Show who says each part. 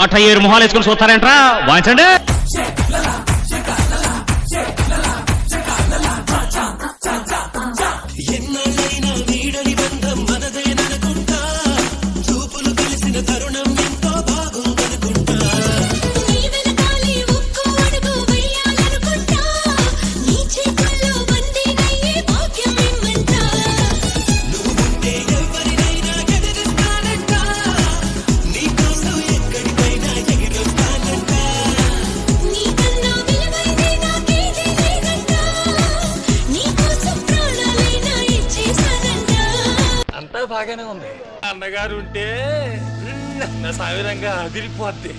Speaker 1: అట్ట 7 మొహాలు వేసుకుని చూస్తారేంట్రా వాయించండి.
Speaker 2: బాగానే ఉంది. అన్నగారు ఉంటే నా సావిరంగా అదిరిపోద్ది.